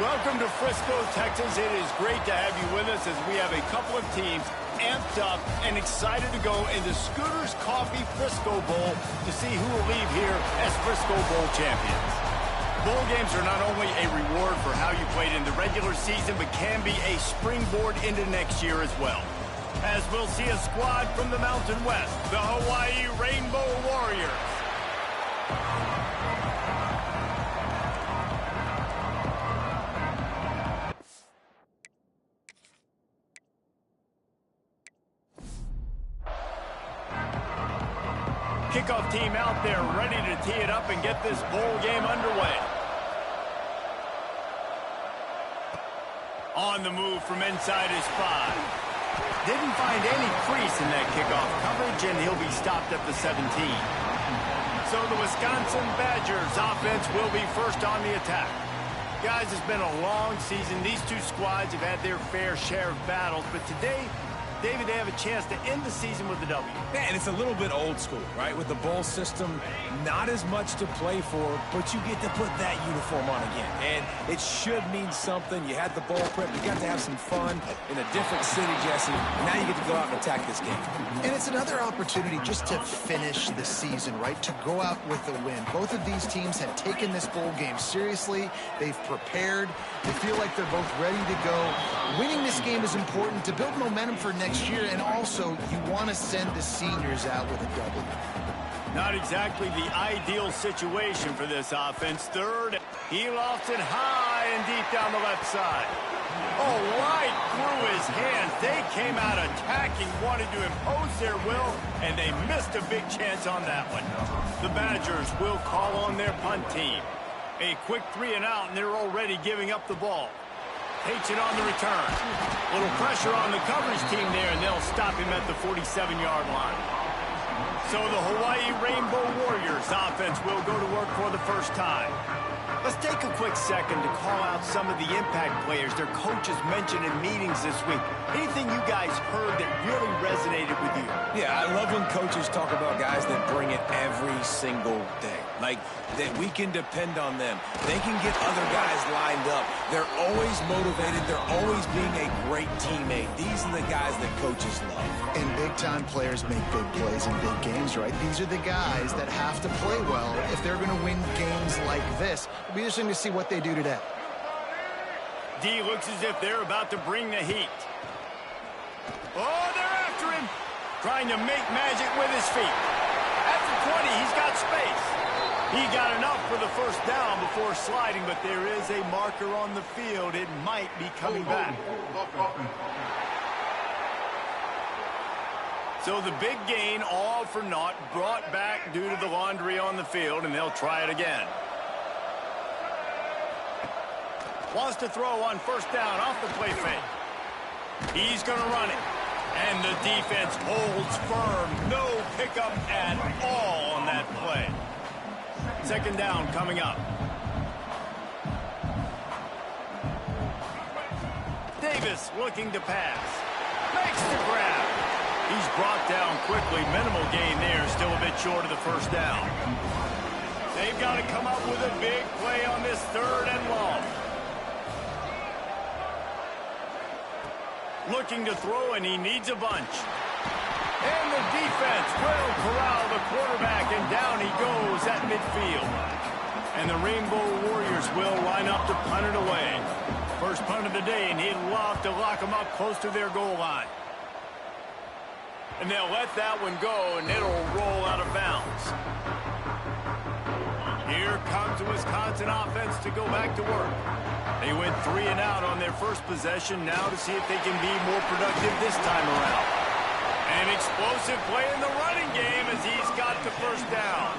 Welcome to Frisco, Texas. It is great to have you with us as we have a couple of teams amped up and excited to go into Scooter's Coffee Frisco Bowl to see who will leave here as Frisco Bowl champions. Bowl games are not only a reward for how you played in the regular season, but can be a springboard into next year as well. As we'll see a squad from the Mountain West, the Hawaii Rainbow Warriors. Kickoff team out there ready to tee it up and get this bowl game underway. On the move from inside his 5. Didn't find any crease in that kickoff coverage, and he'll be stopped at the 17. So the Wisconsin Badgers offense will be first on the attack. Guys, it's been a long season. These two squads have had their fair share of battles, but today, David, they have a chance to end the season with a W. Yeah, and it's a little bit old school, right? With the bowl system, not as much to play for, but you get to put that uniform on again. And it should mean something. You had the bowl prep. You got to have some fun in a different city, Jesse. And now you get to go out and attack this game. And it's another opportunity just to finish the season, right? To go out with a win. Both of these teams have taken this bowl game seriously. They've prepared. They feel like they're both ready to go. Winning this game is important to build momentum for next year, and also you want to send the seniors out with a W. Not exactly the ideal situation for this offense. Third, he lofts it high and deep down the left side. Oh, right through his hands. They came out attacking, wanted to impose their will, and they missed a big chance on that one. The Badgers will call on their punt team. A quick 3 and out, and they're already giving up the ball. Takes it on the return. Little pressure on the coverage team there, and they'll stop him at the 47-yard line. So the Hawaii Rainbow Warriors offense will go to work for the first time. Let's take a quick second to call out some of the impact players their coaches mentioned in meetings this week. Anything you guys heard that really resonated with you? Yeah, I love when coaches talk about guys that bring it every single day. Like, that we can depend on them. They can get other guys lined up. They're always motivated. They're always being a great teammate. These are the guys that coaches love. And big-time players make big plays in big games, right? These are the guys that have to play well if they're going to win games like this. It'll be interesting to see what they do today. D looks as if they're about to bring the heat. Oh, they're after him. Trying to make magic with his feet. At the 20, he's got space. He got enough for the first down before sliding, but there is a marker on the field. It might be coming back. So the big gain, all for naught, brought back due to the laundry on the field, and they'll try it again. Wants to throw on first down off the play fake. He's going to run it. And the defense holds firm. No pickup at all on that play. Second down coming up. Davis looking to pass. Makes the grab. He's brought down quickly. Minimal gain there. Still a bit short of the first down. They've got to come up with a big play on this 3rd and long. Looking to throw, and he needs a bunch. And the defense will corral the quarterback, and down he goes at midfield. And the Rainbow Warriors will line up to punt it away. First punt of the day, and he'd love to lock them up close to their goal line. And they'll let that one go, and it'll roll out of bounds. Here comes the Wisconsin offense to go back to work. They went 3 and out on their first possession. Now to see if they can be more productive this time around. An explosive play in the running game as he's got the first down.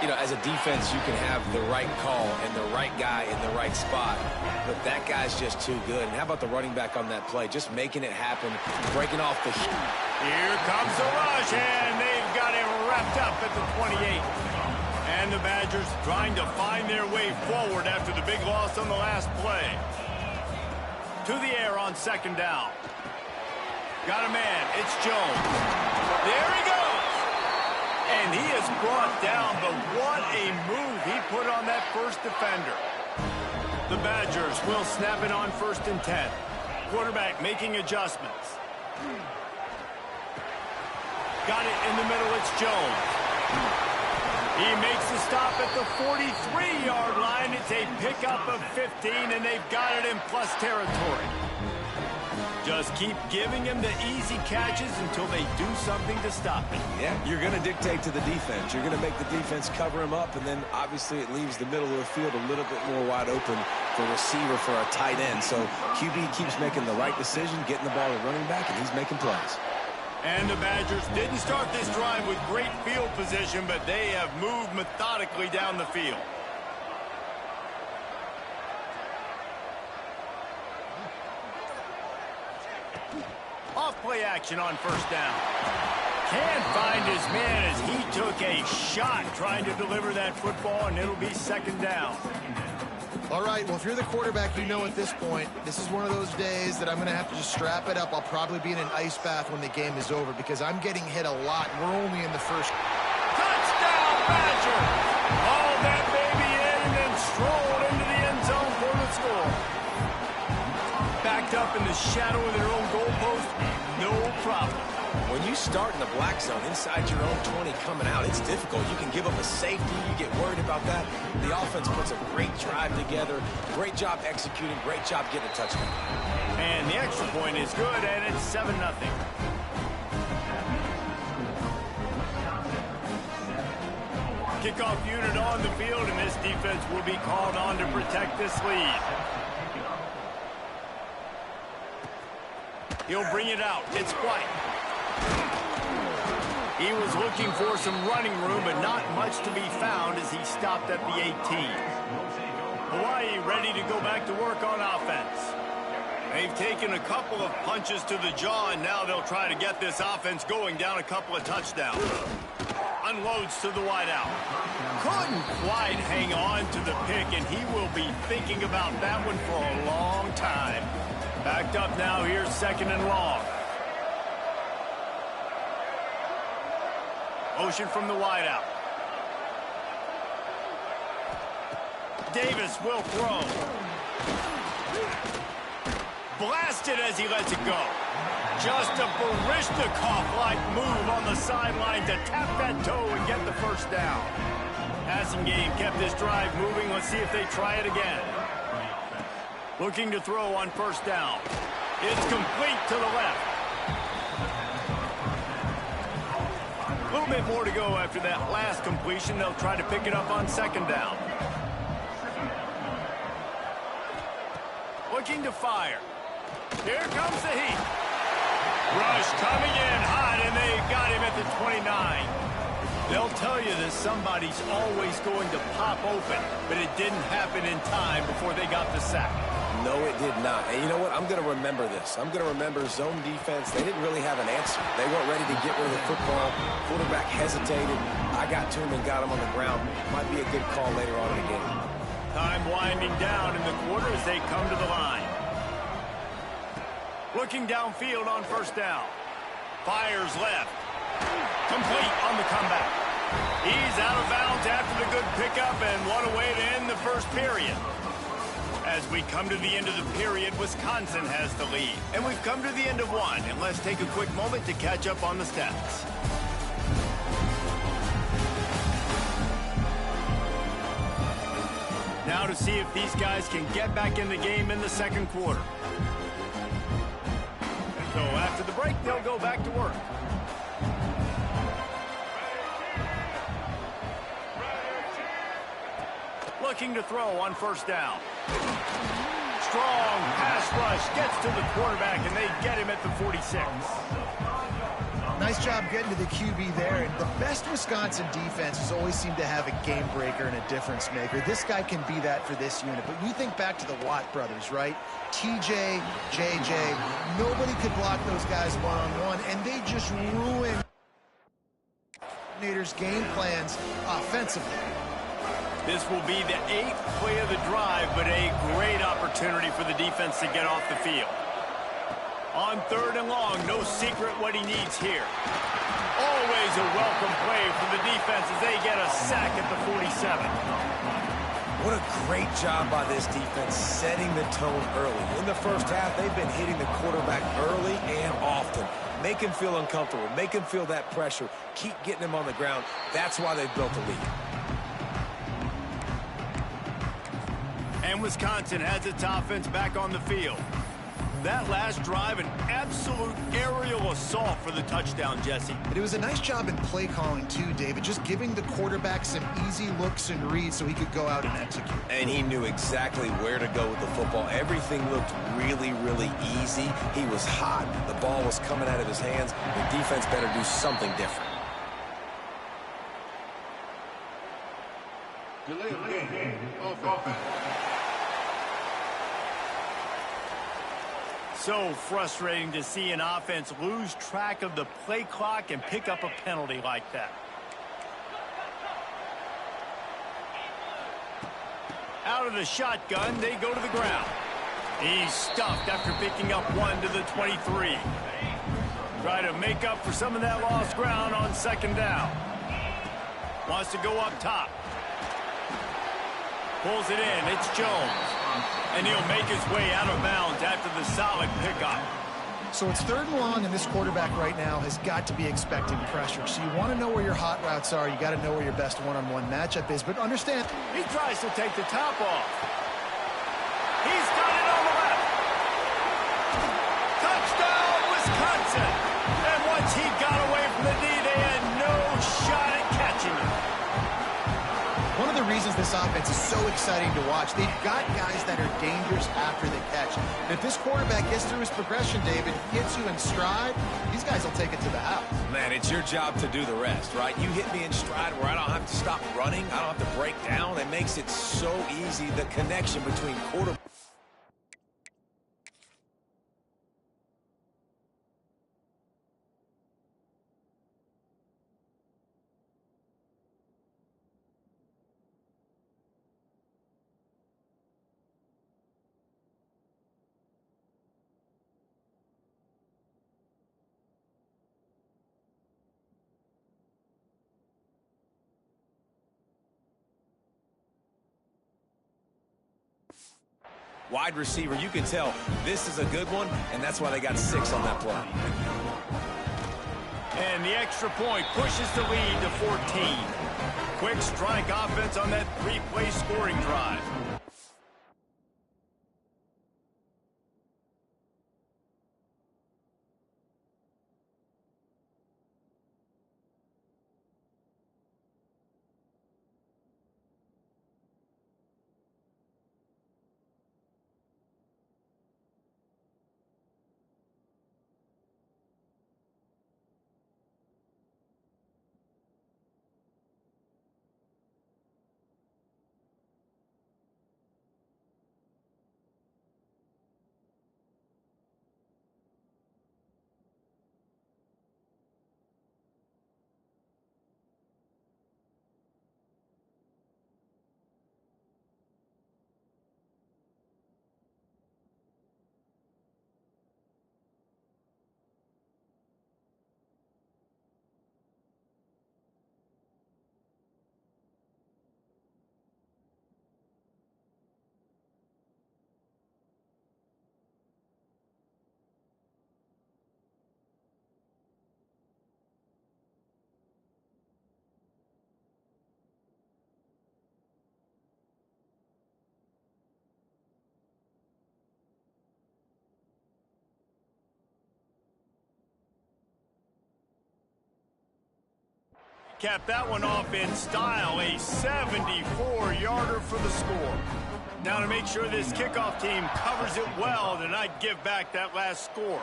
You know, as a defense, you can have the right call and the right guy in the right spot, but that guy's just too good. And how about the running back on that play? Just making it happen, breaking off the... Here comes the rush, and they've got him wrapped up at the 28. And the Badgers trying to find their way forward after the big loss on the last play. To the air on second down. Got a man. It's Jones. There he goes. And he is brought down, but what a move he put on that first defender. The Badgers will snap it on 1st and 10. Quarterback making adjustments. Got it in the middle. It's Jones. He makes the stop at the 43-yard line. It's a pickup of 15, and they've got it in plus territory. Just keep giving him the easy catches until they do something to stop it. Yeah, you're going to dictate to the defense. You're going to make the defense cover him up, and then obviously it leaves the middle of the field a little bit more wide open for receiver for a tight end. So QB keeps making the right decision, getting the ball to running back, and he's making plays. And the Badgers didn't start this drive with great field position, but they have moved methodically down the field. Off-play action on 1st down. Can't find his man as he took a shot trying to deliver that football, and it'll be 2nd down. All right, well, if you're the quarterback, you know at this point, this is one of those days that I'm going to have to just strap it up. I'll probably be in an ice bath when the game is over because I'm getting hit a lot. We're only in the first. Touchdown, Badger! Hauled that baby in and then strolled into the end zone for the score. Backed up in the shadow of their own goalpost, no problem. When you start in the black zone inside your own 20 coming out, it's difficult. You can give up a safety. You get worried about that. The offense puts a great drive together. Great job executing. Great job getting a touchdown. And the extra point is good, and it's 7-0. Kickoff unit on the field, and this defense will be called on to protect this lead. He'll bring it out. It's White. He was looking for some running room, but not much to be found as he stopped at the 18. Hawaii ready to go back to work on offense. They've taken a couple of punches to the jaw, and now they'll try to get this offense going down a couple of touchdowns. Unloads to the wideout. Couldn't quite hang on to the pick, and he will be thinking about that one for a long time. Backed up now, here's 2nd and long. Motion from the wideout. Davis will throw. Blasted as he lets it go. Just a Baryshnikov-like move on the sideline to tap that toe and get the 1st down. Passing game kept this drive moving. Let's see if they try it again. Looking to throw on 1st down. It's complete to the left. A little bit more to go after that last completion. They'll try to pick it up on 2nd down. Looking to fire. Here comes the heat. Rush coming in hot, and they got him at the 29. They'll tell you that somebody's always going to pop open, but it didn't happen in time before they got the sack. No, it did not. And you know what? I'm going to remember this. I'm going to remember zone defense. They didn't really have an answer. They weren't ready to get rid of the football. Quarterback hesitated. I got to him and got him on the ground. Might be a good call later on in the game. Time winding down in the quarter as they come to the line. Looking downfield on 1st down. Fires left. Complete on the comeback. He's out of bounds after the good pickup, and what a way to end the 1st period. As we come to the end of the period, Wisconsin has the lead. And we've come to the end of one, and let's take a quick moment to catch up on the stats. Now to see if these guys can get back in the game in the 2nd quarter. So after the break, they'll go back to work. Looking to throw on 1st down. Strong pass rush gets to the quarterback, and they get him at the 46. Nice job getting to the QB there. And the best Wisconsin defenses always seem to have a game breaker and a difference maker. This guy can be that for this unit. But you think back to the Watt brothers, right? TJ, JJ, nobody could block those guys one-on-one, and they just ruined coordinators' game plans offensively. This will be the 8th play of the drive, but a great opportunity for the defense to get off the field. On 3rd and long, no secret what he needs here. Always a welcome play for the defense as they get a sack at the 47. What a great job by this defense setting the tone early. In the first half, they've been hitting the quarterback early and often. Make him feel uncomfortable. Make him feel that pressure. Keep getting him on the ground. That's why they've built the lead. And Wisconsin has its offense back on the field. That last drive, an absolute aerial assault for the touchdown, Jesse. But it was a nice job in play calling too, David, just giving the quarterback some easy looks and reads so he could go out and execute. And he knew exactly where to go with the football. Everything looked really, really easy. He was hot. The ball was coming out of his hands. The defense better do something different. Delay of game. Offense. So frustrating to see an offense lose track of the play clock and pick up a penalty like that. Out of the shotgun, they go to the ground. He's stuffed after picking up one to the 23. Try to make up for some of that lost ground on second down. Wants to go up top. Pulls it in. It's Jones. And he'll make his way out of bounds after the solid pickup. So it's 3rd and long, and this quarterback right now has got to be expecting pressure. So you want to know where your hot routes are. You got to know where your best one-on-one matchup is. But understand, he tries to take the top off. He's got it on the left. Touchdown, Wisconsin. And once he got away from the knee, they had no shot at catching him. one of the reasons this offense is so exciting to watch, they've got guys that are dangerous after the catch. And if this quarterback gets through his progression, David, gets you in stride, these guys will take it to the house. Man, it's your job to do the rest, right? You hit me in stride where I don't have to stop running. I don't have to break down. It makes it so easy, the connection between quarterback. Wide receiver, you can tell this is a good one, and that's why they got 6 on that play. And the extra point pushes the lead to 14. Quick strike offense on that 3-play scoring drive. Capped that one off in style, a 74-yarder for the score. Now to make sure this kickoff team covers it well to not give back that last score.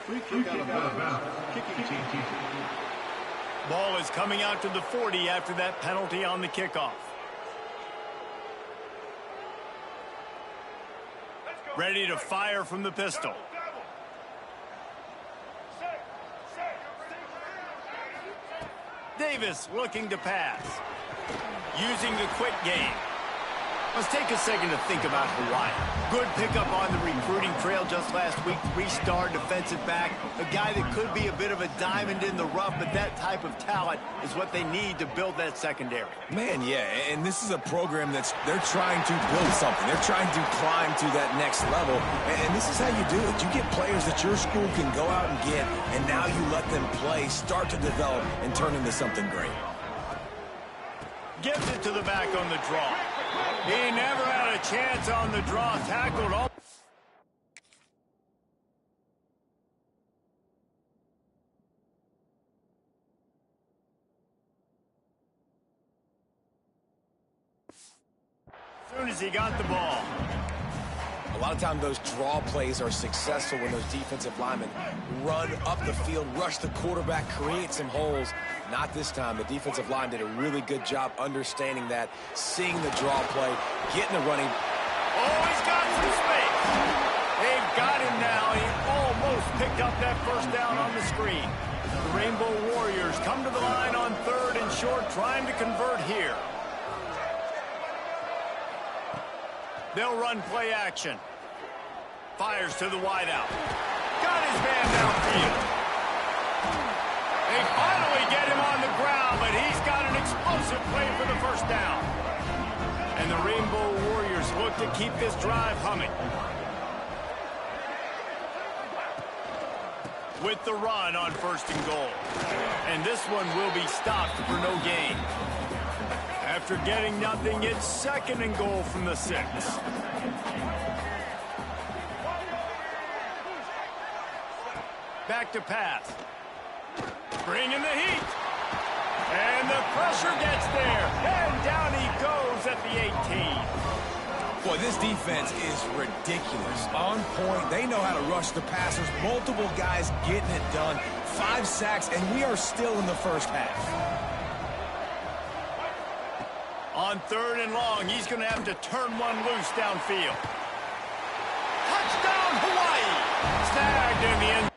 Free kick out of bounds. Kicking team. Ball is coming out to the 40 after that penalty on the kickoff. Ready to fire from the pistol. Davis looking to pass. Using the quick game. Let's take a second to think about Hawaii. Good pickup on the recruiting trail just last week. Three-star defensive back. A guy that could be a bit of a diamond in the rough, but that type of talent is what they need to build that secondary. Man, yeah, and this is a program they're trying to build something. They're trying to climb to that next level, and this is how you do it. You get players that your school can go out and get, and now you let them play, start to develop, and turn into something great. Gives it to the back on the draw. He never had a chance on the draw. Tackled all. As soon as he got the ball. A lot of times those draw plays are successful when those defensive linemen run up the field, rush the quarterback, create some holes. Not this time. The defensive line did a really good job understanding that, seeing the draw play, getting the running. Oh, he's got some space. They've got him now. He almost picked up that first down on the screen. The Rainbow Warriors come to the line on 3rd and short, trying to convert here. They'll run play action. Fires to the wideout. Got his man downfield. They finally get him on the ground, but he's got an explosive play for the first down. And the Rainbow Warriors look to keep this drive humming. With the run on 1st and goal. And this one will be stopped for no gain. After getting nothing, it's 2nd and goal from the 6. Back to pass. Bringing the heat. And the pressure gets there. And down he goes at the 18. Boy, this defense is ridiculous. On point. They know how to rush the passers. Multiple guys getting it done. 5 sacks, and we are still in the first half. On 3rd and long, he's going to have to turn one loose downfield. Touchdown, Hawaii! Snagged in the end.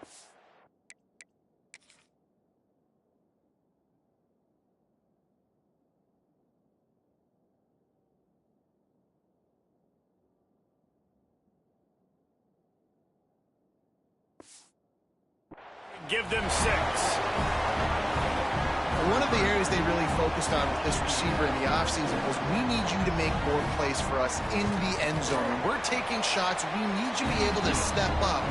Give them 6. One of the areas they really focused on with this receiver in the offseason was, we need you to make more plays for us in the end zone. When we're taking shots, we need you to be able to step up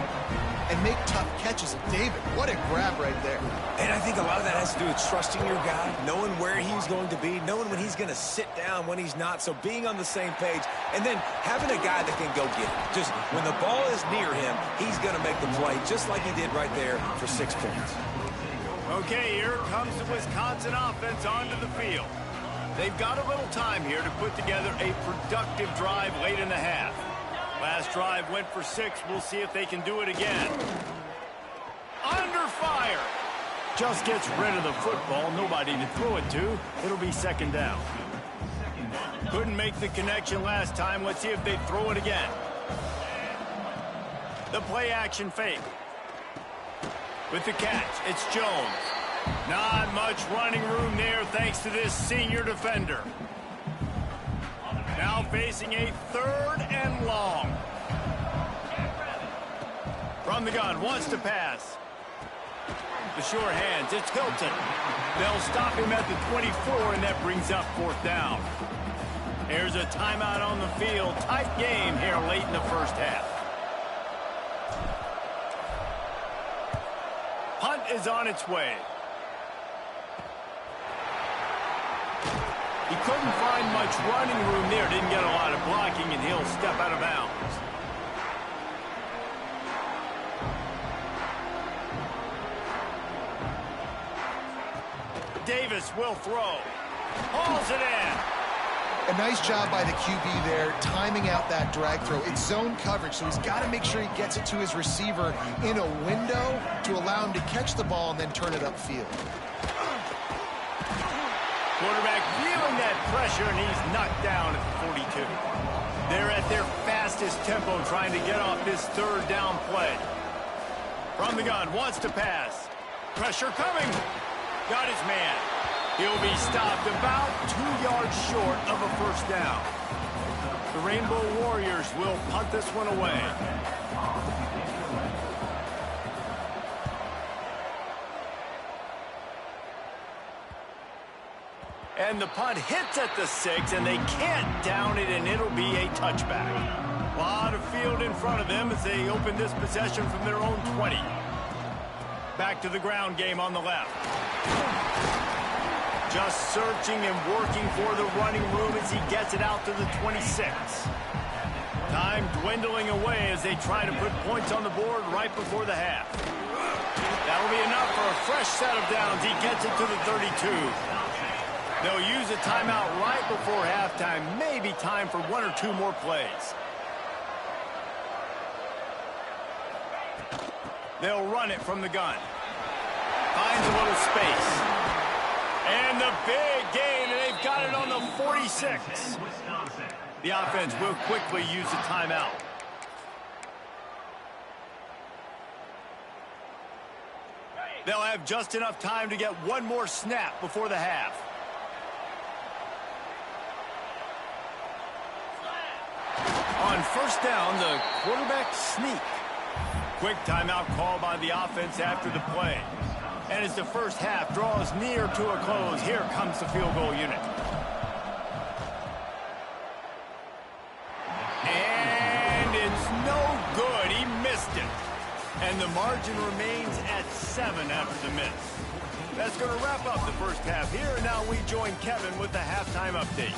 and make tough catches. And David, what a grab right there. And I think a lot of that has to do with trusting your guy, knowing where he's going to be, knowing when he's going to sit down, when he's not. So being on the same page, and then having a guy that can go get it. Just when the ball is near him, he's going to make the play, just like he did right there for 6 points. Okay, here comes the Wisconsin offense onto the field. They've got a little time here to put together a productive drive late in the half. Last drive went for 6. We'll see if they can do it again. Under fire. Just gets rid of the football. Nobody to throw it to. It'll be 2nd down. Couldn't make the connection last time. Let's see if they throw it again. The play action fake. With the catch, it's Jones. Not much running room there thanks to this senior defender. Now facing a 3rd and long. From the gun, wants to pass. The sure hands, it's Hilton. They'll stop him at the 24, and that brings up 4th down. There's a timeout on the field. Tight game here late in the first half. Punt is on its way. He couldn't find much running room there. Didn't get a lot of blocking, and he'll step out of bounds. Davis will throw. Hauls it in. A nice job by the QB there, timing out that drag throw. It's zone coverage, so he's got to make sure he gets it to his receiver in a window to allow him to catch the ball and then turn it upfield. Quarterback feeling that pressure, and he's knocked down at the 42. They're at their fastest tempo trying to get off this 3rd down play. From the gun, wants to pass. Pressure coming. Got his man. He'll be stopped about 2 yards short of a 1st down. The Rainbow Warriors will punt this one away. And the punt hits at the 6, and they can't down it, and it'll be a touchback. A lot of field in front of them as they open this possession from their own 20. Back to the ground game on the left. Just searching and working for the running room as he gets it out to the 26. Time dwindling away as they try to put points on the board right before the half. That'll be enough for a fresh set of downs. He gets it to the 32. They'll use a timeout right before halftime. Maybe time for 1 or 2 more plays. They'll run it from the gun. Finds a little space. And the big gain, and they've got it on the 46. The offense will quickly use a timeout. They'll have just enough time to get one more snap before the half. On first down, the quarterback sneak. Quick timeout call by the offense after the play. And as the first half draws near to a close, here comes the field goal unit. And it's no good. He missed it. And the margin remains at 7 after the miss. That's going to wrap up the first half here. And now we join Kevin with the halftime update.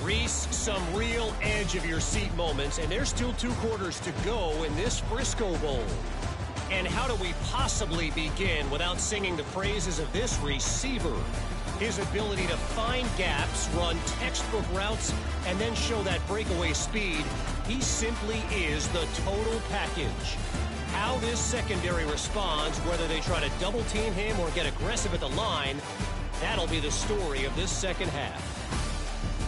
Reese, some real edge-of-your-seat moments, and there's still 2 quarters to go in this Frisco Bowl. And how do we possibly begin without singing the praises of this receiver? His ability to find gaps, run textbook routes, and then show that breakaway speed. He simply is the total package. How this secondary responds, whether they try to double-team him or get aggressive at the line, that'll be the story of this second half.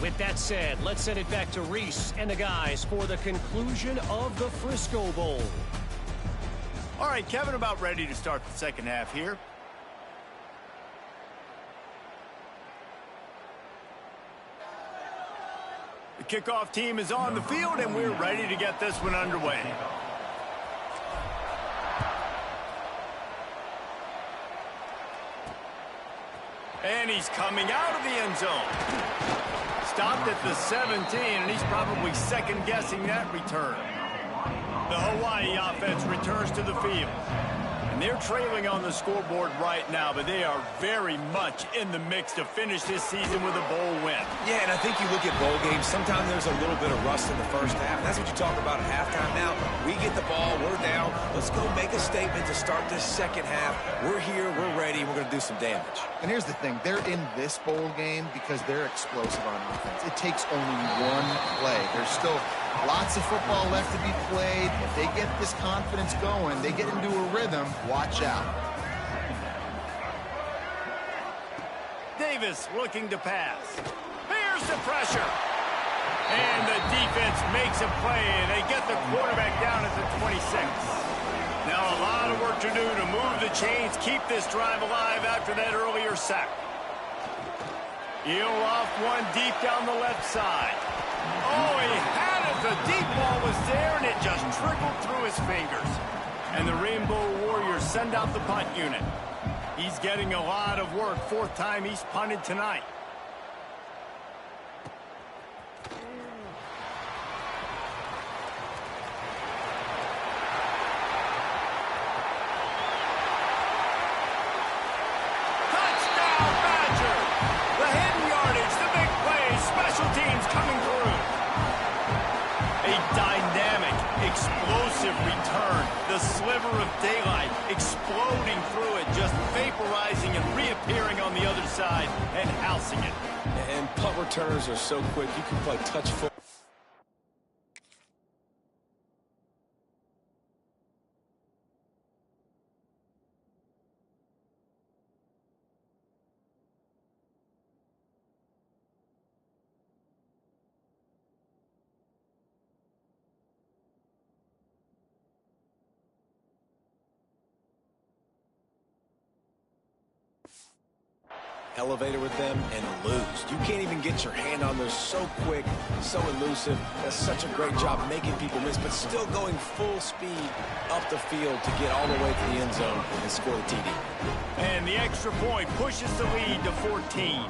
With that said, let's send it back to Reese and the guys for the conclusion of the Frisco Bowl. All right, Kevin, about ready to start the second half here. The kickoff team is on the field, and we're ready to get this one underway. And he's coming out of the end zone. Stopped at the 17, and he's probably second-guessing that return. The Hawaii offense returns to the field. And they're trailing on the scoreboard right now, but they are very much in the mix to finish this season with a bowl win. Yeah, and I think you look at bowl games, sometimes there's a little bit of rust in the first half. That's what you talk about at halftime now. We get the ball, we're down. Let's go make a statement to start this second half. We're here, we're ready, we're going to do some damage. And here's the thing. They're in this bowl game because they're explosive on offense. It takes only one play. There's still lots of football left to be played. If they get this confidence going, they get into a rhythm, watch out. Davis looking to pass. Here's the pressure. And the defense makes a play, and they get the quarterback down at the 26. Now a lot of work to do to move the chains, keep this drive alive after that earlier sack. He'll off one deep down the left side. Oh, he had it. The deep ball was there, and it just trickled through his fingers. And the Rainbow Warriors send out the punt unit. He's getting a lot of work. 4th time he's punted tonight. Touchdown, Badger! The hidden yardage, the big play, special teams coming through. A dynamic, explosive return. The sliver of daylight exploding through it, just vaporizing and reappearing on the other side and housing it. And punt returners are so quick, you can play touch foot. elevator with them and lose. You can't even get your hand on. They're so quick, so elusive. Does such a great job making people miss, but still going full speed up the field to get all the way to the end zone and score the TD. And the extra point pushes the lead to 14.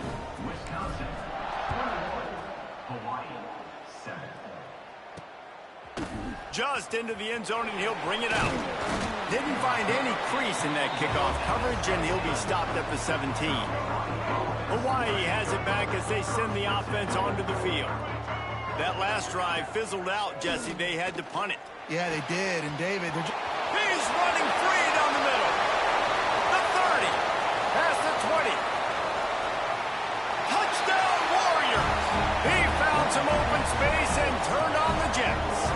Just into the end zone, and he'll bring it out. Didn't find any crease in that kickoff coverage, and he'll be stopped at the 17. Hawaii has it back as they send the offense onto the field. That last drive fizzled out, Jesse. They had to punt it. Yeah, they did. And David, he's running free down the middle. The 30. Past the 20. Touchdown, Warriors. He found some open space and turned on the Jets.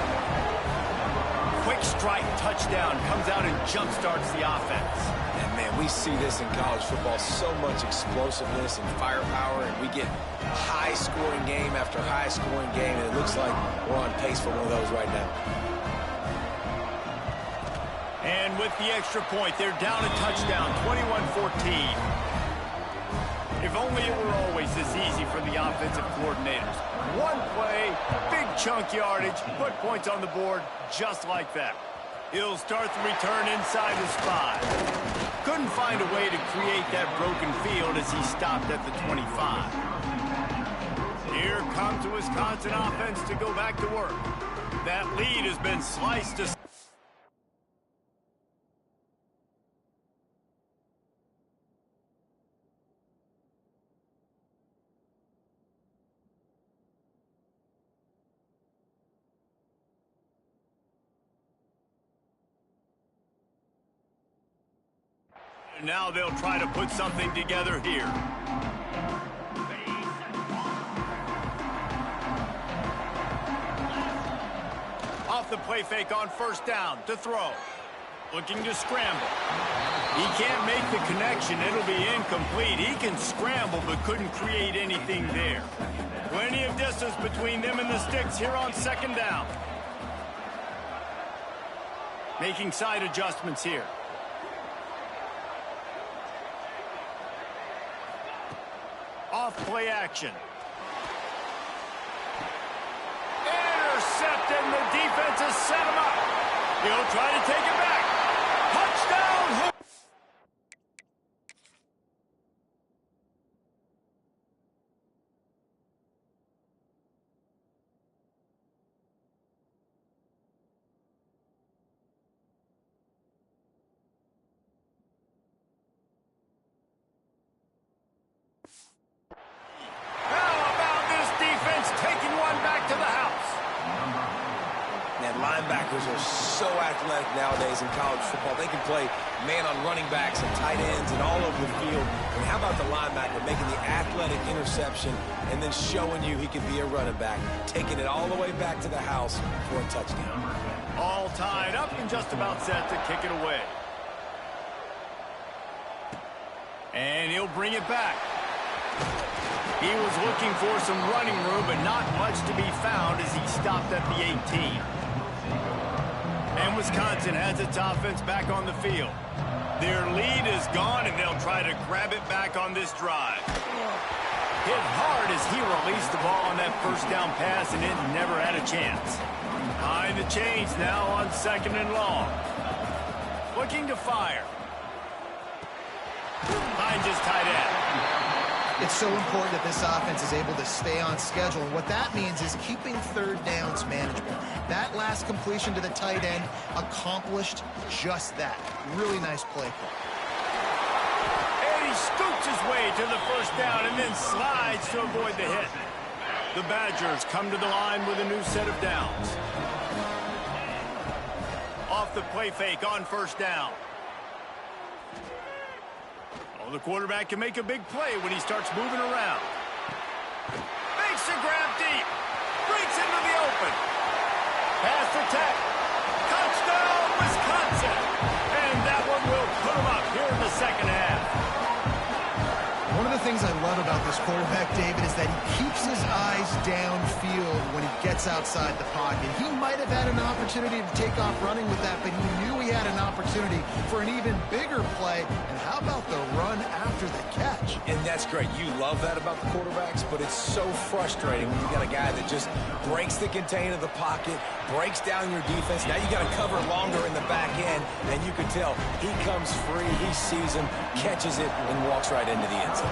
Quick strike touchdown comes out and jump-starts the offense. And, man, we see this in college football, so much explosiveness and firepower, and we get high-scoring game after high-scoring game, and it looks like we're on pace for one of those right now. And with the extra point, they're down a touchdown, 21-14. If only it were always this easy for the offensive coordinators. One play, big chunk yardage, put points on the board just like that. He'll start the return inside his 5. Couldn't find a way to create that broken field as he stopped at the 25. Here comes the Wisconsin offense to go back to work. That lead has been sliced to... Now they'll try to put something together here. Off the play fake on first down to throw. Looking to scramble. He can't make the connection. It'll be incomplete. He can scramble but couldn't create anything there. Plenty of distance between them and the sticks here on second down. Making side adjustments here. Off play action. Intercepted, and the defense has set him up. He'll try to take it back. Touchdown! Linebackers are so athletic nowadays in college football. They can play man on running backs and tight ends and all over the field. And how about the linebacker making the athletic interception and then showing you he can be a running back, taking it all the way back to the house for a touchdown. All tied up and just about set to kick it away. And he'll bring it back. He was looking for some running room, but not much to be found as he stopped at the 18. And Wisconsin has its offense back on the field. Their lead is gone, and they'll try to grab it back on this drive. Hit hard as he released the ball on that first down pass, and it never had a chance. Behind the chains now on second and long. Looking to fire. Finds his tight end. It's so important that this offense is able to stay on schedule. And what that means is keeping third downs manageable. That last completion to the tight end accomplished just that. Really nice play call. And he scoots his way to the first down and then slides to avoid the hit. The Badgers come to the line with a new set of downs. Off the play fake on first down. The quarterback can make a big play when he starts moving around. Makes a grab deep. Breaks into the open. Pass to Tech. Touchdown, Wisconsin. And that one will put him up here in the second half. One of the things I love about this quarterback, David, is that he keeps his eyes downfield when he gets outside the pocket. He might have had an opportunity to take off running with that, but he knew he had an opportunity for an even bigger play. And how about the run after the catch? And that's great. You love that about the quarterbacks, but it's so frustrating when you got a guy that just breaks the contain of the pocket, breaks down your defense. Now you got to cover longer in the back end, and you can tell he comes free, he sees him, catches it, and walks right into the end zone.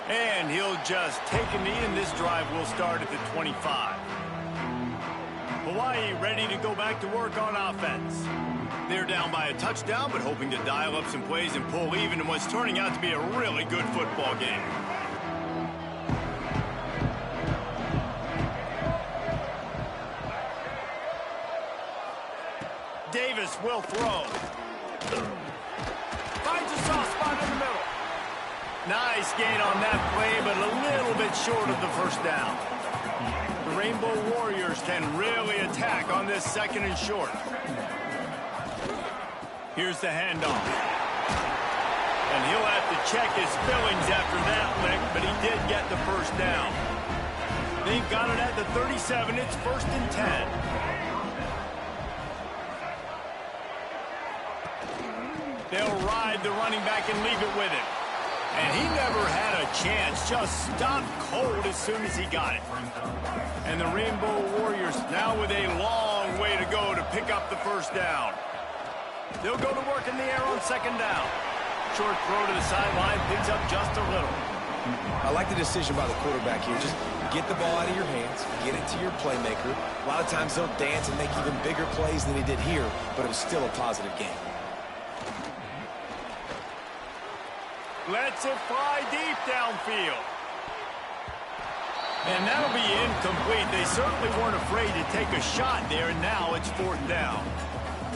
And he'll just take a knee, and this drive will start at the 25. Hawaii ready to go back to work on offense. They're down by a touchdown, but hoping to dial up some plays and pull even in what's turning out to be a really good football game. Davis will throw. Finds a soft spot in the middle. Nice gain on that play, but a little bit short of the first down. The Rainbow Warriors can really attack on this second and short. Here's the handoff. And he'll have to check his fillings after that lick, but he did get the first down. They've got it at the 37. It's 1st and 10. They'll ride the running back and leave it with him. And he never had a chance. Just stopped cold as soon as he got it. And the Rainbow Warriors now with a long way to go to pick up the first down. They'll go to work in the air on second down. Short throw to the sideline, picks up just a little. I like the decision by the quarterback here. Just get the ball out of your hands, get it to your playmaker. A lot of times they'll dance and make even bigger plays than he did here, but it was still a positive game. Lets it fly deep downfield. And that'll be incomplete. They certainly weren't afraid to take a shot there, and now it's 4th down.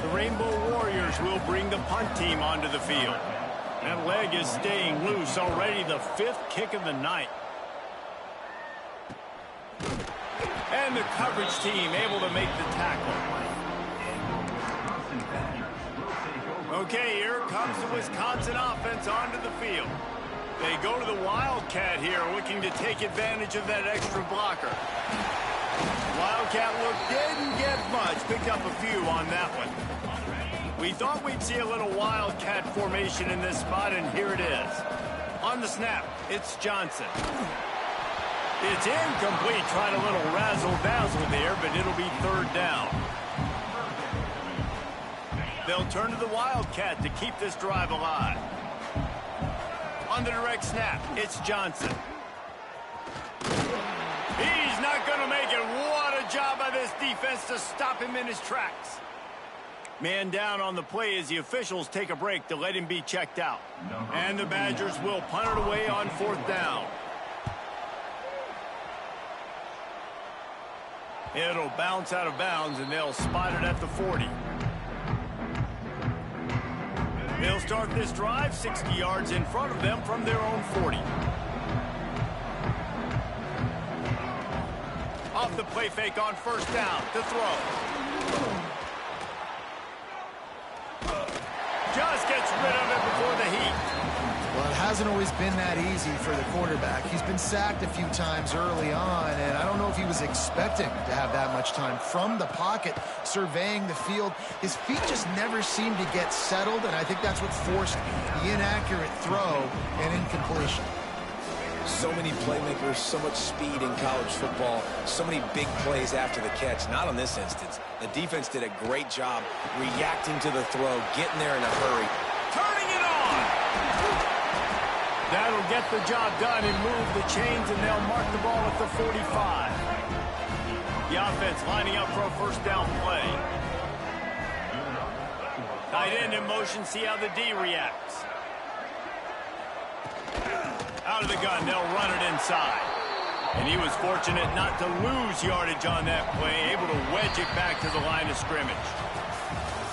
The Rainbow Warriors will bring the punt team onto the field. That leg is staying loose, already the 5th kick of the night. And the coverage team able to make the tackle. Okay, here comes the Wisconsin offense onto the field. They go to the Wildcat here, looking to take advantage of that extra blocker. Wildcat look didn't get much, picked up a few on that one. We thought we'd see a little Wildcat formation in this spot, and here it is. On the snap, it's Johnson. It's incomplete, trying a little razzle-dazzle there, but it'll be 3rd down. They'll turn to the Wildcat to keep this drive alive. On the direct snap, it's Johnson. He's not going to make it. What a job by this defense to stop him in his tracks. Man down on the play as the officials take a break to let him be checked out. And the Badgers will punt it away on 4th down. It'll bounce out of bounds, and they'll spot it at the 40. They'll start this drive 60 yards in front of them from their own 40. Off the play fake on 1st down to throw. Just gets rid of it before the heat. Well, it hasn't always been that easy for the quarterback. He's been sacked a few times early on, and I don't know if he was expecting to have that much time from the pocket, surveying the field. His feet just never seem to get settled, and I think that's what forced the inaccurate throw and incompletion. So many playmakers, so much speed in college football, so many big plays after the catch. Not on this instance. The defense did a great job reacting to the throw, getting there in a hurry. Turning it on! That'll get the job done and move the chains, and they'll mark the ball at the 45. The offense lining up for a 1st down play. Tight end in motion, see how the D reacts. Out of the gun, they'll run it inside. And he was fortunate not to lose yardage on that play, able to wedge it back to the line of scrimmage.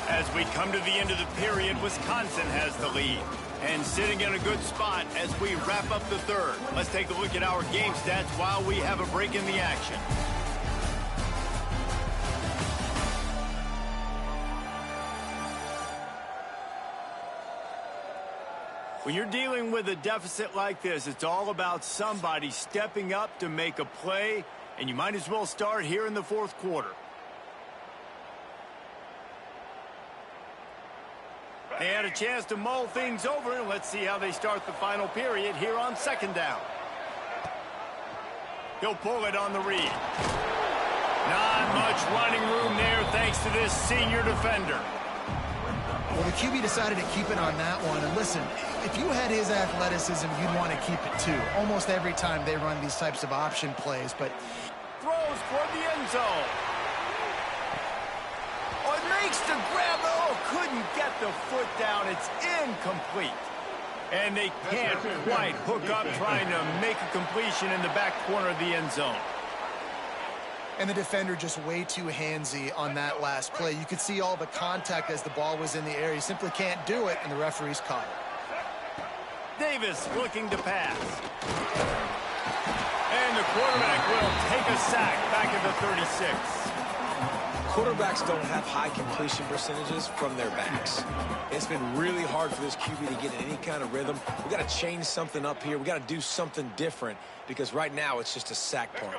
As we come to the end of the period, Wisconsin has the lead. And sitting in a good spot as we wrap up the 3rd. Let's take a look at our game stats while we have a break in the action. When you're dealing with a deficit like this, it's all about somebody stepping up to make a play, and you might as well start here in the 4th quarter. They had a chance to mull things over, and let's see how they start the final period here on second down. He'll pull it on the read. Not much running room there thanks to this senior defender. Well, the QB decided to keep it on that one. And listen, if you had his athleticism, you'd want to keep it too. Almost every time they run these types of option plays, but throws for the end zone. Oh, it makes the grab. Oh, couldn't get the foot down. It's incomplete. And they can't quite hook up trying to make a completion in the back corner of the end zone. And the defender just way too handsy on that last play. You could see all the contact as the ball was in the air. He simply can't do it, and the referee's caught it. Davis looking to pass. And the quarterback will take a sack back at the 36. Quarterbacks don't have high completion percentages from their backs. It's been really hard for this QB to get in any kind of rhythm. We've got to change something up here. We've got to do something different because right now it's just a sack point.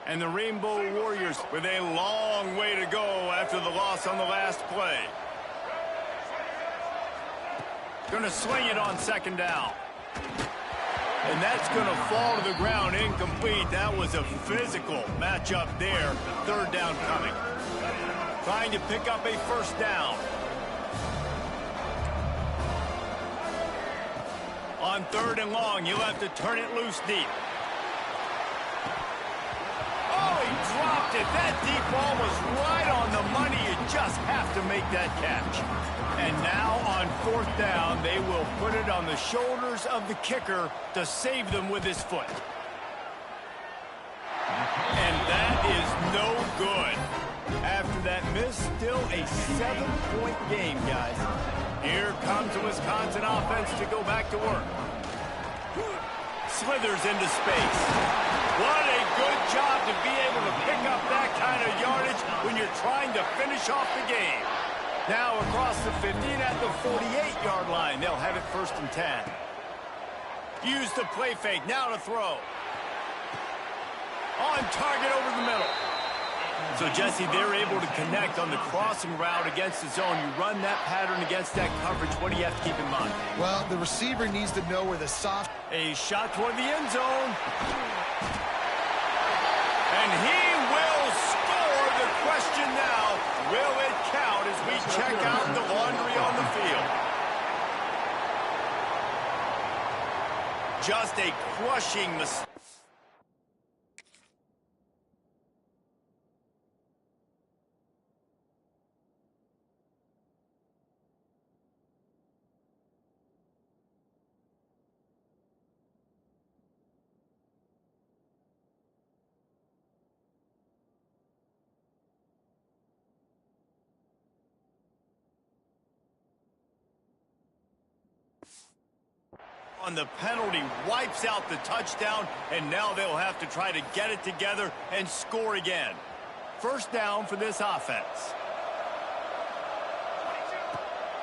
And the Rainbow Warriors with a long way to go after the loss on the last play. Going to sling it on second down. And that's going to fall to the ground incomplete. That was a physical matchup there. Third down coming. Trying to pick up a first down. On third and long, you'll have to turn it loose deep. Oh, he dropped it. That deep ball was right on the money. You just have to make that catch. And now on fourth down, they will put it on the shoulders of the kicker to save them with his foot. And that is no good. After that miss, still a 7-point game, guys. Here comes the Wisconsin offense to go back to work. Slithers into space. What a good job to be able to pick up that kind of yardage when you're trying to finish off the game. Now across the 15 at the 48-yard line. They'll have it first and 10. Use the play fake. Now to throw. On target over the middle. So, Jesse, they're able to connect on the crossing route against the zone. You run that pattern against that coverage. What do you have to keep in mind? Well, the receiver needs to know where the soft... A shot toward the end zone. And he will score. The question now, will it count as we check out the laundry on the field? Just a crushing mistake. On the penalty, wipes out the touchdown, and now they'll have to try to get it together and score again. First down for this offense.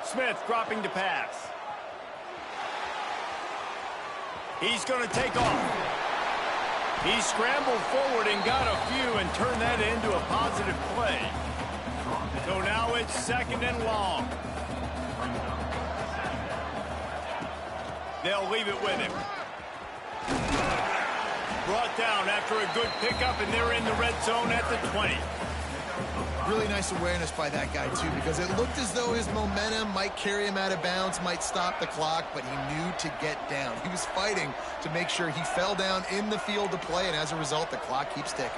Smith dropping to pass. He's going to take off. He scrambled forward and got a few and turned that into a positive play. So now it's second and long. They'll leave it with him. Brought down after a good pickup, and they're in the red zone at the 20. Really nice awareness by that guy, too, because it looked as though his momentum might carry him out of bounds, might stop the clock, but he knew to get down. He was fighting to make sure he fell down in the field to play, and as a result, the clock keeps ticking.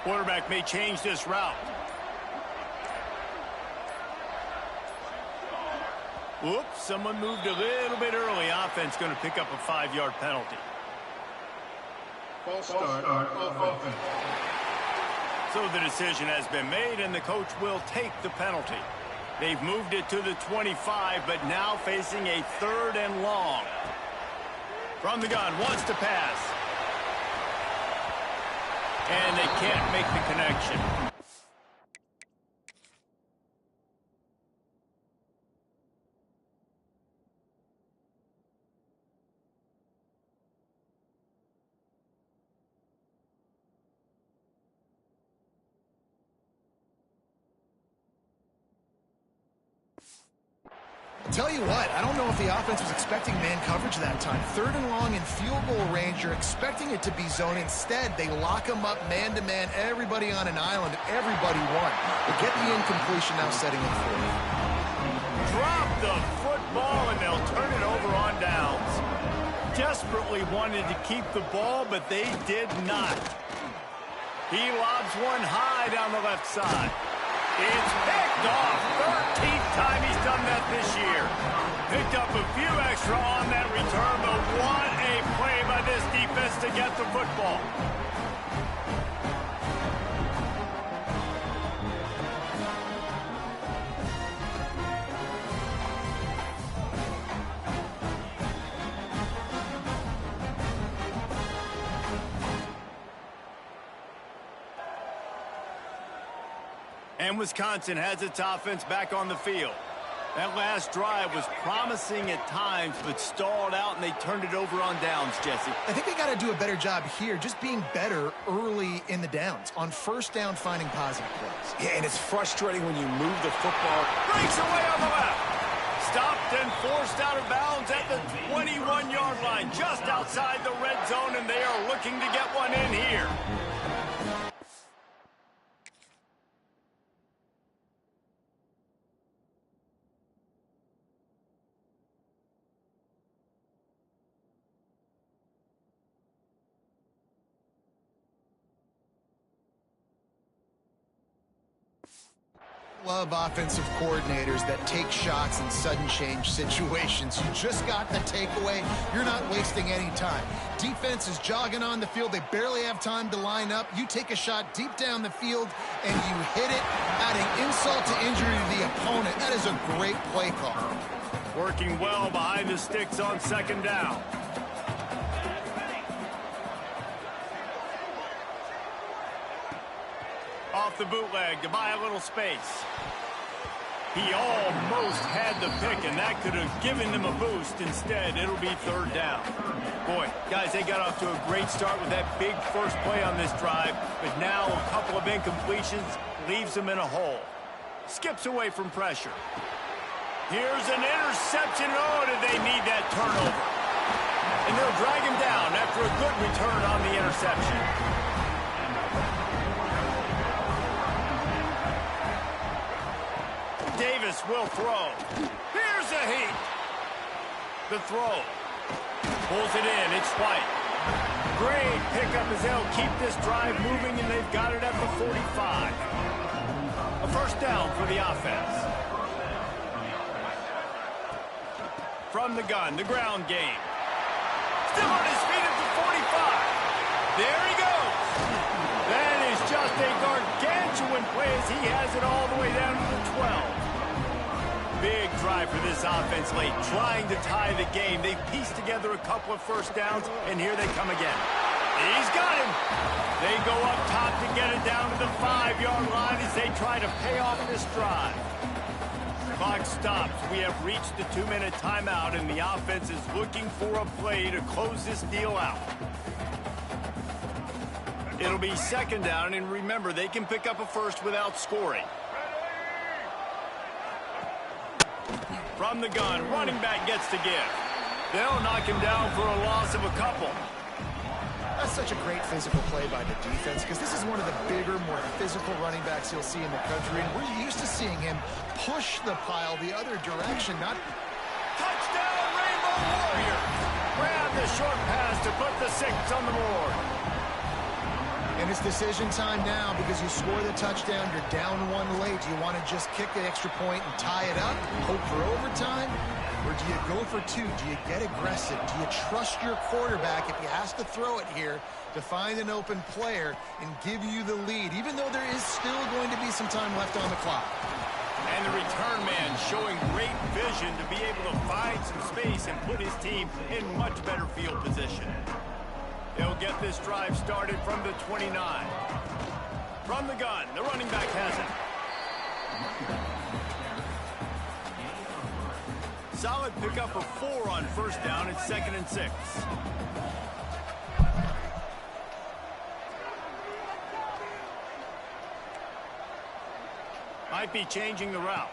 Quarterback may change this route. Whoops, someone moved a little bit early. Offense going to pick up a 5-yard penalty. False start offense. So the decision has been made, and the coach will take the penalty. They've moved it to the 25, but now facing a third and long. From the gun, wants to pass. And they can't make the connection. Tell you what, I don't know if the offense was expecting man coverage that time. 3rd and long in field goal range, you're expecting it to be zone. Instead, they lock them up man-to-man, everybody on an island, everybody won. They get the incompletion now, setting up 4th. Drop the football, and they'll turn it over on downs. Desperately wanted to keep the ball, but they did not. He lobs one high down the left side. It's picked off. 13th time he's done that this year. Picked up a few extra on that return, but what a play by this defense to get the football. And Wisconsin has its offense back on the field. That last drive was promising at times, but stalled out, and they turned it over on downs, Jesse. I think they got to do a better job here, just being better early in the downs. On 1st down, finding positive plays. Yeah, and it's frustrating when you move the football. Breaks away on the left. Stopped and forced out of bounds at the 21-yard line, just outside the red zone, and they are looking to get one in here. Love offensive coordinators that take shots in sudden change situations. You just got the takeaway. You're not wasting any time. Defense is jogging on the field. They barely have time to line up. You take a shot deep down the field, and you hit it, adding insult to injury to the opponent. That is a great play call. Working well behind the sticks on 2nd down. Off the bootleg to buy a little space. He almost had the pick, and that could have given them a boost. Instead, it'll be 3rd down. Boy, guys, they got off to a great start with that big first play on this drive, but now a couple of incompletions leaves them in a hole. Skips away from pressure. Here's an interception. Oh, did they need that turnover? And they'll drag him down after a good return on the interception. Davis will throw. Here's a heat. The throw. Pulls it in. It's White. Great pickup as they'll keep this drive moving, and they've got it at the 45. A 1st down for the offense. From the gun, the ground game. Still on his feet at the 45. There he goes. That is just a gargantuan play as he has it all the way down to the 12. Big drive for this offense late, trying to tie the game. They pieced together a couple of 1st downs, and here they come again. He's got him. They go up top to get it down to the 5-yard line as they try to pay off this drive. Clock stops. We have reached the 2-minute timeout, and the offense is looking for a play to close this deal out. It'll be 2nd down, and remember, they can pick up a first without scoring. From the gun, running back gets to give. They'll knock him down for a loss of a couple. That's such a great physical play by the defense, because this is one of the bigger, more physical running backs you'll see in the country, and we're used to seeing him push the pile the other direction, not... Touchdown, Rainbow Warrior! Grab the short pass to put the 6 on the board. And it's decision time now, because you score the touchdown, you're down 1 late. Do you want to just kick the extra point and tie it up, hope for overtime? Or do you go for 2? Do you get aggressive? Do you trust your quarterback if he has to throw it here to find an open player and give you the lead, even though there is still going to be some time left on the clock? And the return man showing great vision to be able to find some space and put his team in much better field position. They'll get this drive started from the 29. From the gun, the running back has it. Solid pickup of 4 on 1st down. It's 2nd and 6. Might be changing the route.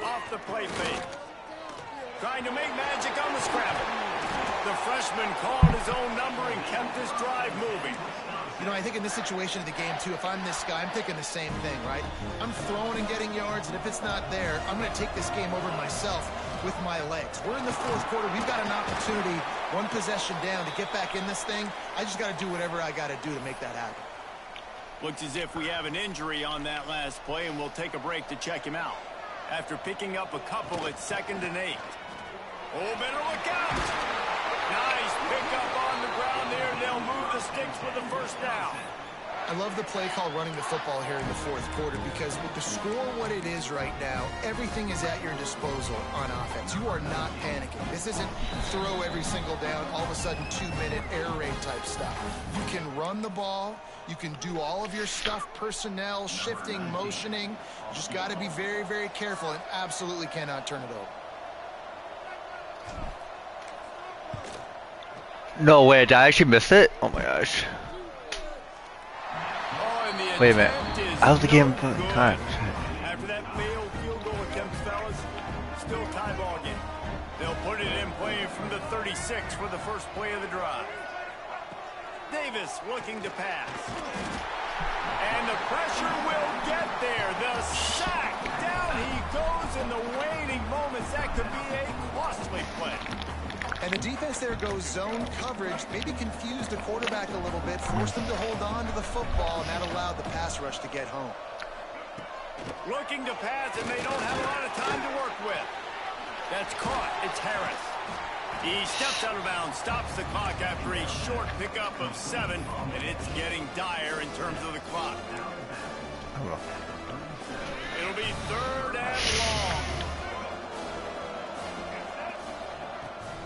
Off the play fake. Trying to make magic on the scramble. The freshman called his own number and kept this drive moving. You know, I think in this situation of the game, too, if I'm this guy, I'm thinking the same thing, right? I'm throwing and getting yards, and if it's not there, I'm going to take this game over myself with my legs. We're in the fourth quarter. We've got an opportunity, one possession down, to get back in this thing. I just got to do whatever I got to do to make that happen. Looks as if we have an injury on that last play, and we'll take a break to check him out. After picking up a couple at 2nd and 8. Oh, better look out! Nice pickup on the ground there. They'll move the sticks for the first down. I love the play call running the football here in the fourth quarter because with the score what it is right now, everything is at your disposal on offense. You are not panicking. This isn't throw every single down, all of a sudden 2-minute air raid type stuff. You can run the ball. You can do all of your stuff, personnel, shifting, motioning. You just got to be very, very careful and absolutely cannot turn it over. No way, did I actually miss it? Oh my gosh. Wait a minute. I was the game time. After that failed field goal attempt, fellas, still tie ball game. They'll put it in play from the 36 for the first play of the drive. Davis looking to pass. And the pressure will get there. The sack. Down he goes in the waning moments. That could be a costly play. And the defense there goes zone coverage, maybe confused the quarterback a little bit, forced him to hold on to the football, and that allowed the pass rush to get home. Looking to pass, and they don't have a lot of time to work with. That's caught. It's Harris. He steps out of bounds, stops the clock after a short pickup of 7, and it's getting dire in terms of the clock. It'll be 3rd and long.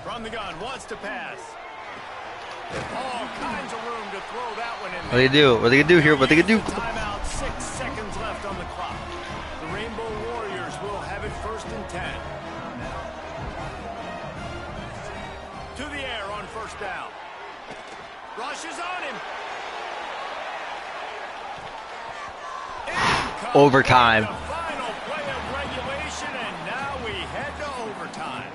From the gun, wants to pass. All kinds of room to throw that one in there. What do they do? What are they gonna do here? What are they gonna do? Timeout, 6 seconds left on the clock. The Rainbow Warriors will have it 1st and 10. To the air on 1st down. Rushes on him. Overtime. The final play of regulation, and now we head to overtime.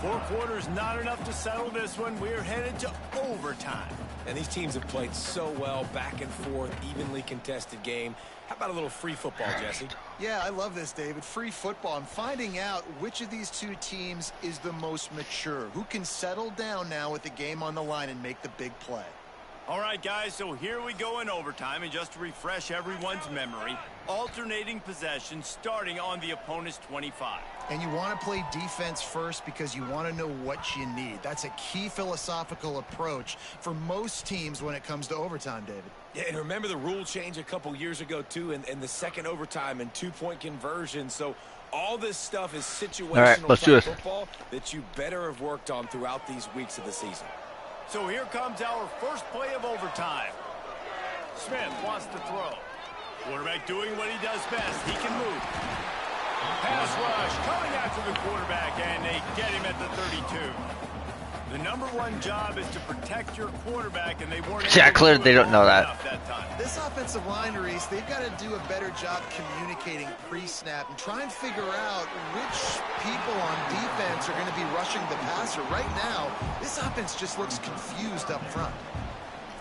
4 quarters not enough to settle this one. We're headed to overtime. And these teams have played so well, back and forth, evenly contested game. How about a little free football, Jesse? Yeah, I love this, David. Free football. I'm finding out which of these two teams is the most mature, who can settle down now with the game on the line and make the big play. All right, guys, so here we go in overtime, and just to refresh everyone's memory, alternating possession starting on the opponent's 25. And you want to play defense first because you want to know what you need. That's a key philosophical approach for most teams when it comes to overtime, David. Yeah, and remember the rule change a couple years ago, too, and the second overtime and 2-point conversion. So all this stuff is situational football that you better have worked on throughout these weeks of the season. So here comes our first play of overtime. Smith wants to throw. Quarterback doing what he does best. He can move. Pass rush coming after the quarterback, and they get him at the 32. The #1 job is to protect your quarterback, and they weren't. Yeah, clearly they don't know that. Time. This offensive line, Reese, they've got to do a better job communicating pre-snap and try and figure out which people on defense are going to be rushing the passer. Right now, this offense just looks confused up front.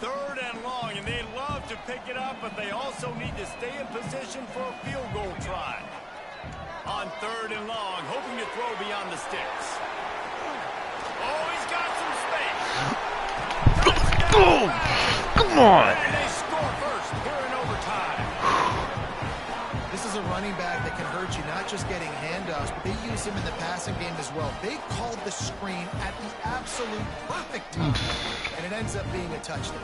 3rd and long, and they love to pick it up, but they also need to stay in position for a field goal try. On 3rd and long, hoping to throw beyond the sticks. Oh, he's got some space. Oh, come on. And they score first here in overtime. This is a running back that can hurt you, not just getting handoffs, but they use him in the passing game as well. They called the screen at the absolute perfect time, and it ends up being a touchdown.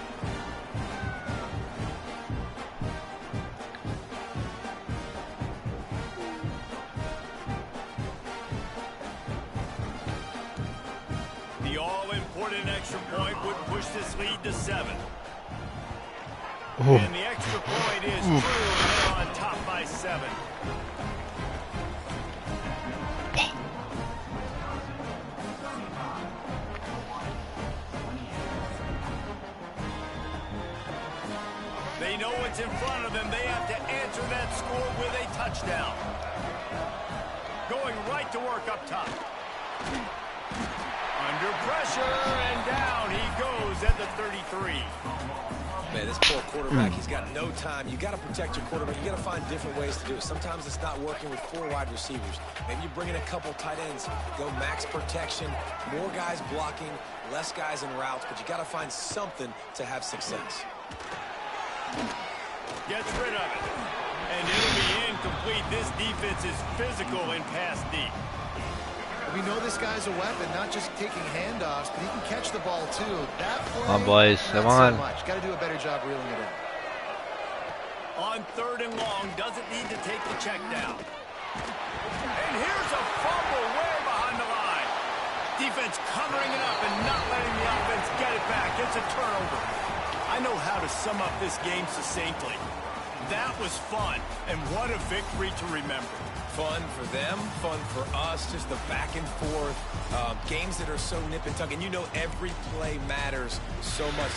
The all-important extra point would push this lead to 7. And the extra point is true, and they're on top by 7. They know what's in front of them. They have to answer that score with a touchdown. Going right to work up top. Under pressure, and down he goes at the 33. Man, this poor quarterback, he's got no time. You got to protect your quarterback. You got to find different ways to do it. Sometimes it's not working with 4 wide receivers. Maybe you bring in a couple tight ends, go max protection, more guys blocking, less guys in routes, but you got to find something to have success. Gets rid of it. And it'll be incomplete. This defense is physical and pass deep. We know this guy's a weapon, not just taking handoffs, but he can catch the ball too. That play, Come on, boys. Come on. Got to do a better job reeling it in. On 3rd and long, doesn't need to take the check down. And here's a fumble way behind the line. Defense covering it up and not letting the offense get it back. It's a turnover. I know how to sum up this game succinctly. That was fun, and what a victory to remember. Fun for them, fun for us, just the back and forth. Games that are so nip and tuck, and you know every play matters so much.